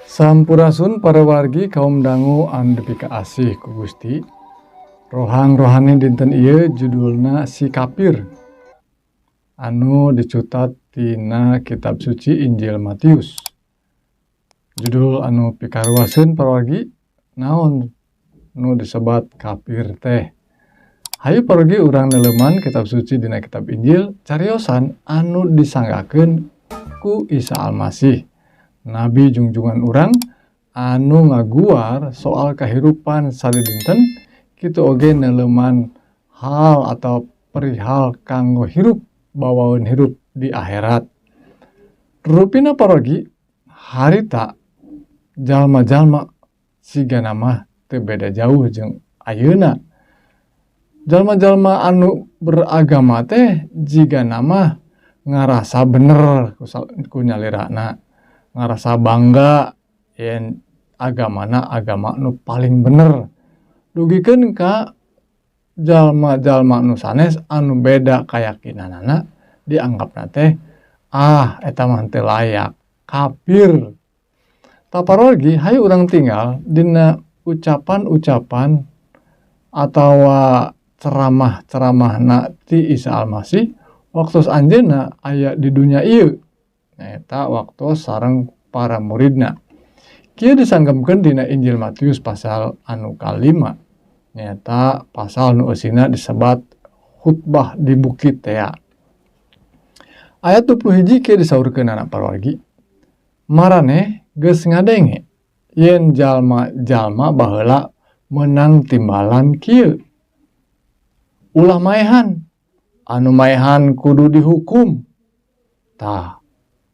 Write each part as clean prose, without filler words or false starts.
Sampurasun para wargi kaum dangu anu dipika asih ku Gusti. Rohang rohani dinten ieu judulna Si Kapir. Anu dicutat tina kitab suci Injil Matius. Judul anu pikaruaseun para wargi naon nu disebat kapir teh. Hayu para wargi urang neleman kitab suci dina kitab Injil cariosan anu disanggakeun ku Isa Almasih. Nabi jungjungan urang anu ngaguar soal kahirupan salidinten kitu oge neleman hal atau perihal kanggo hirup bawaun hirup di akhirat. Rupina parogi harita jalma-jalma sigana mah teu beda jauh jeung ayeuna. Jalma-jalma anu beragama teh jigana mah ngarasa bener ku nyalirana. Ngarasa bangga yen agamana agama nu paling bener. Dugikeun ka jalma-jalma nu sanes anu beda kayakinanana dianggapna teh eta mah teu layak, kapir. Taparogi hayu urang tinggal dina ucapan-ucapan atawa ceramah-ceramahna ti Isa Almasih waktos anjeunna aya di dunia ieu. Eta waktu sareng para muridna. Kieu disanggepkeun dina Injil Matius pasal anu ka-5. Nyata pasal nu eusina disebat khutbah di bukit teh. Ayat 21 kieu disaurkeunana para wargi. Maraneh geus ngadenge yen jalma-jalma baheula meunang timbalan kieu. Ulah maehan, anu maehan kudu dihukum. Tah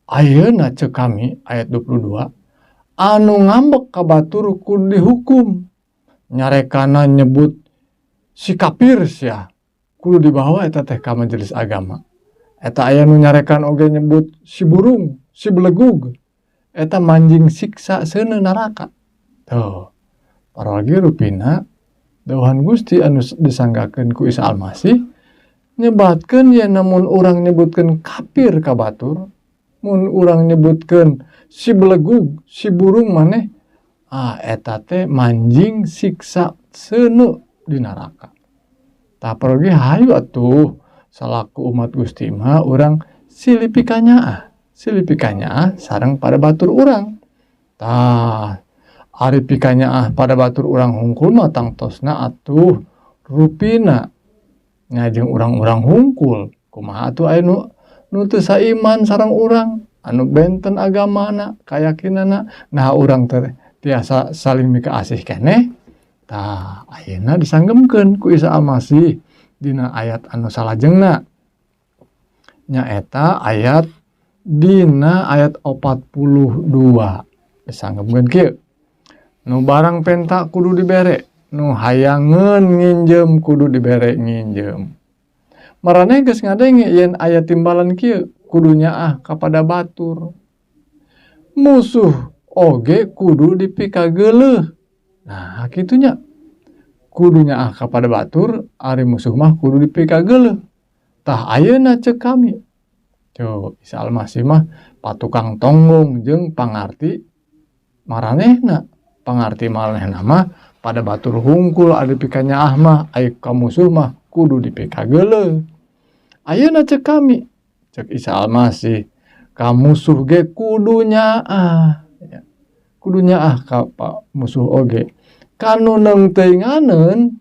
ayeuna ceuk kami ayat 22 anu ngambek ka batur kudu dihukum, nyarekana nyebut si kapir sia kudu dibawa eta teh ka majelis agama. Eta aya nu nyarekan oge nyebut si burung, si belegug, eta manjing siksa seuneu naraka. Tuh paragi rupina dawuhan Gusti anu disanggakeun ku Isa Almasih nyebatkeun yen namun urang nyebutkeun kapir ka batur, mun urang nyebutkeun si belegug, si burung maneh, eta teh manjing siksa seuneu di neraka. Tah parogi hayu atuh salaku umat Gusti mah urang silih pikanyaah sareng pada batur urang. Tah ari pikanyaah pada batur urang hungkul mah tangtosna atuh rupina nya jeung urang-urang hungkul kumaha atuh aya nu teu saiman sareng urang anu benten agamana kayakinana nah urang teh tiasa saling mika asih keneh. Tah ayeuna disanggemkeun ku Isa Almasih dina ayat anu salajengna nyaeta ayat dina ayat 42 disanggemkeun kieu. Nu barang penta kudu dibere, nu hayangeun nginjem kudu dibere nginjem. Maraneh geus ngadenge yen aya timbalan kieu kudu nyaah kapada batur. Musuh oge kudu dipikageuleuh. Nah kitunya. Kudu nyaah kapada batur, ari musuh mah kudu dipikageuleuh. Tah ayeuna ceuk kami. Tuh Isa Almasih mah patukang tonggong jeung pangarti maranehna. Pangarti maranehna mah pada batur hungkul ari pikanyaah mah aya ka musuh mah kudu dipikageuleuh. Ayeuna ceuk kami, ceuk Isa Almasih, ka musuh ge kudu nyaah. Kudu nyaah ka musuh oge. Kanu neungteuinganeun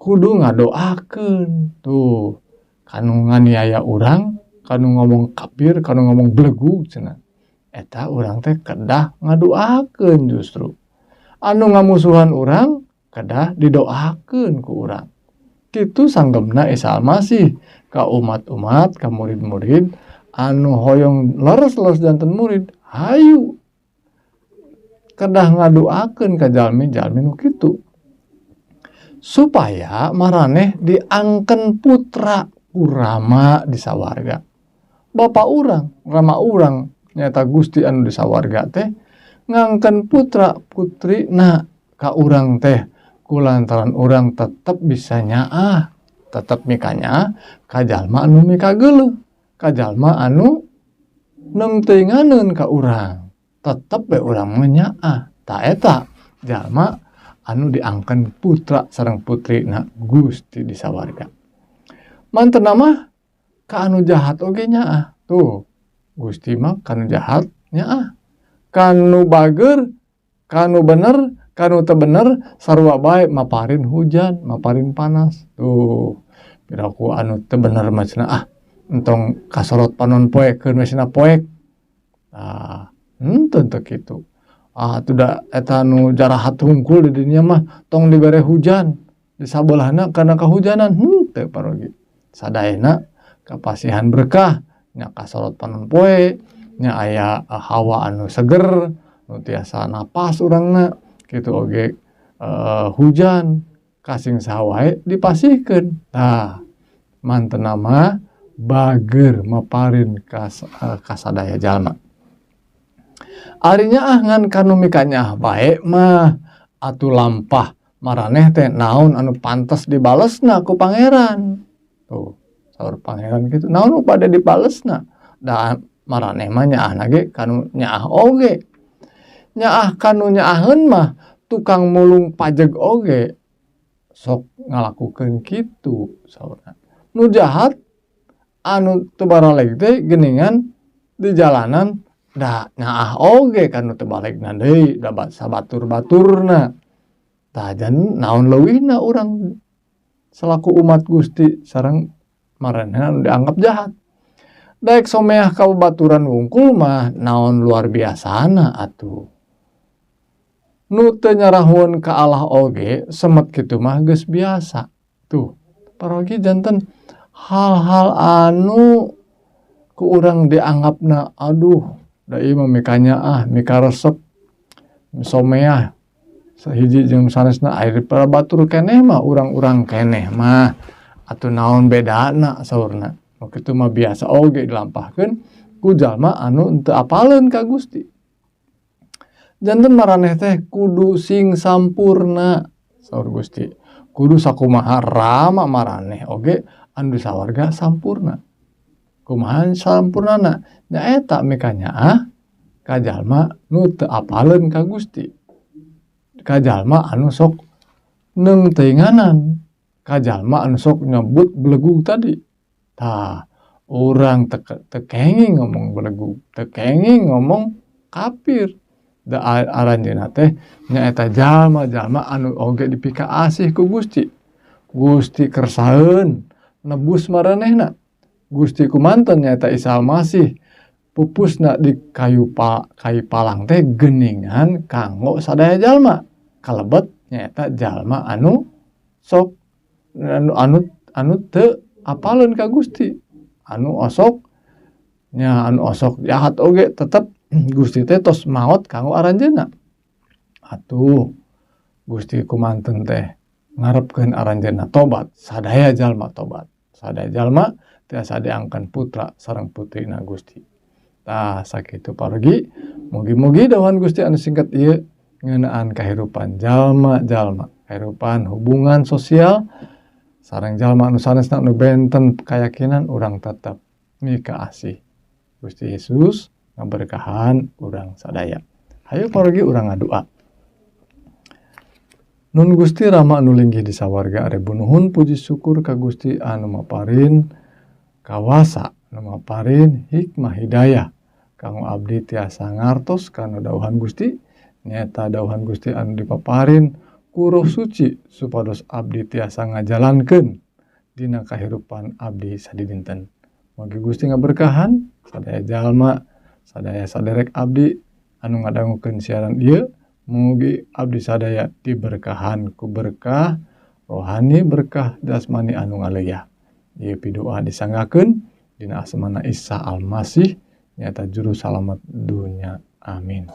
kudu ngadoakeun. Tuh, kanu nganiaya urang, kanu ngomong kapir, kanu ngomong belegug cenah. Eta urang teh kedah ngadoakeun justru. Anu ngamusuhan urang kedah didoakeun ku urang. Kitu sanggepna Isa Almasih ka umat-umat, ka murid-murid anu hoyong leres-leres janten murid, hayu kedah ngadoakeun ka jalmi-jalmi nu kitu. Supaya maraneh diangken putra ku Rama di sawarga. Bapa urang, Rama urang nyata Gusti anu di sawarga teh ngangken putra putri na ka urang teh kulantaran urang tetep bisa nyaah, tetep mikanya ka jalma anu mikageuleuh, ka jalma anu neungteuinganeun ka urang. tetep we urang mah nyaah. Ta eta jalma anu diangken putra sareng putrina Gusti di sawarga. Mantenna mah ka anu jahat oge nyaah. Tuh, Gusti mah kanu jahat nyaah. Kanu bager, kanu bener, kanu teu bener sarua bae maparin hujan, maparin panas. Tuh, piraku anu teu bener mah cenah entong kasorot panon poekeun we cenah poek. Nah, henteu teu kitu. Atuh da eta anu jarahat hungkul di dinya mah tong dibere hujan. Di sabelahna kana kahujanan, henteu parogi. Sadaena kapasihan berkah, nya kasorot panon poe, nya aya hawa anu seger, nu tiasa napas urangna, kitu oge hujan, kasing saha wae dipasihkeun. Tah, mantenna mah bager maparin kasadaya jalma. Ari nyaah ngan kanu mika nyaah bae mah atuh lampah maraneh teh naon anu pantes dibalesna ku pangeran. Tuh, saur pangeran kitu, naon nu pada dibalesna? Da maraneh mah nyaahna ge kanu nyaah oge. Nyaah kanu nyaaheun mah tukang mulung pajeg oge sok ngalakukeun kitu saurna. Nu jahat anu teu baraleg teh geuningan di jalanan da nyaah oge kanu teu balegna deui da sabatur-baturna. Tah jan naon leuwihna urang selaku umat Gusti sareng maranehna anu dianggap jahat. Daek someah ka babaturan wungkul mah naon luar biasana atuh. Nu teu nyarahueun ka Allah oge semet kitu mah geus biasa. Tuh, parogi janten hal-hal anu ku urang dianggapna aduh da ieu mah mika nyaah, mika resep, someah sahiji jeung sanesna aya batur keneh mah urang-urang keneh mah atuh naon bedana saurna. Nu kitu mah biasa oge dilampahkeun ku jalma anu henteu apaleun ka Gusti. Janten maraneh teh kudu sing sampurna saur Gusti. Kudu sakumaha rama maraneh oge anu di sawarga sampurna. Kumaha sampurnana? Nyaeta mika nyaah ka jalma nu teu apaleun ka Gusti. Ka jalma anu sok neung teuinganan, ka jalma anu sok nyebut belegug tadi. Tah, urang teu kenging ngomong belegug, teu kenging ngomong kafir. Da aranjeunna teh nyaeta jalma-jalma anu oge dipika asih ku Gusti. Gusti kersaeun nebus maranehna. Gusti kumanten nyaeta Isa Almasih pupusna di kayu palang teh geuningan kanggo sadaya jalma. Kalebet nyaeta jalma anu sok anu teu apaleun ka Gusti. Anu osok jahat oge tetep Gusti teh tos maot kanggo aranjeunna. Atuh Gusti kumanten teh ngarepkeun aranjeunna tobat, sadaya jalma tobat. Sadaya jalma tiasa diangkan putra sareng putrina Gusti. Tah sakitu parogi, mugi-mugi dawuhan Gusti anu singkat ieu ngeunaan kahirupan jalma-jalma, kahirupan hubungan sosial sareng jalma anu sanesna anu benten kayakinan urang tetep mika asih Gusti Yesus ngaberkahan urang sadaya. Hayu parogi urang ngadua. Nun Gusti Rama anu linggih di sawarga arebu nuhun puji syukur ka Gusti anu maparin kawasa, anu maparin hikmah hidayah kanggo abdi tiasa ngartos kana dawuhan Gusti. Nyata dawuhan Gusti anu dipaparin ku Roh Suci supados abdi tiasa ngajalankeun dina kahirupan abdi sadinten. Mugi Gusti ngaberkahan sadaya jalma, sadaya saderek abdi anu ngadangukeun siaran ieu. Mugi abdi sadaya diberkahan ku berkah rohani, berkah jasmani anu ngaleuyah. Ieu pidoa disanggakeun dina asmana Isa Almasih nyata juru salamet dunya. Amin.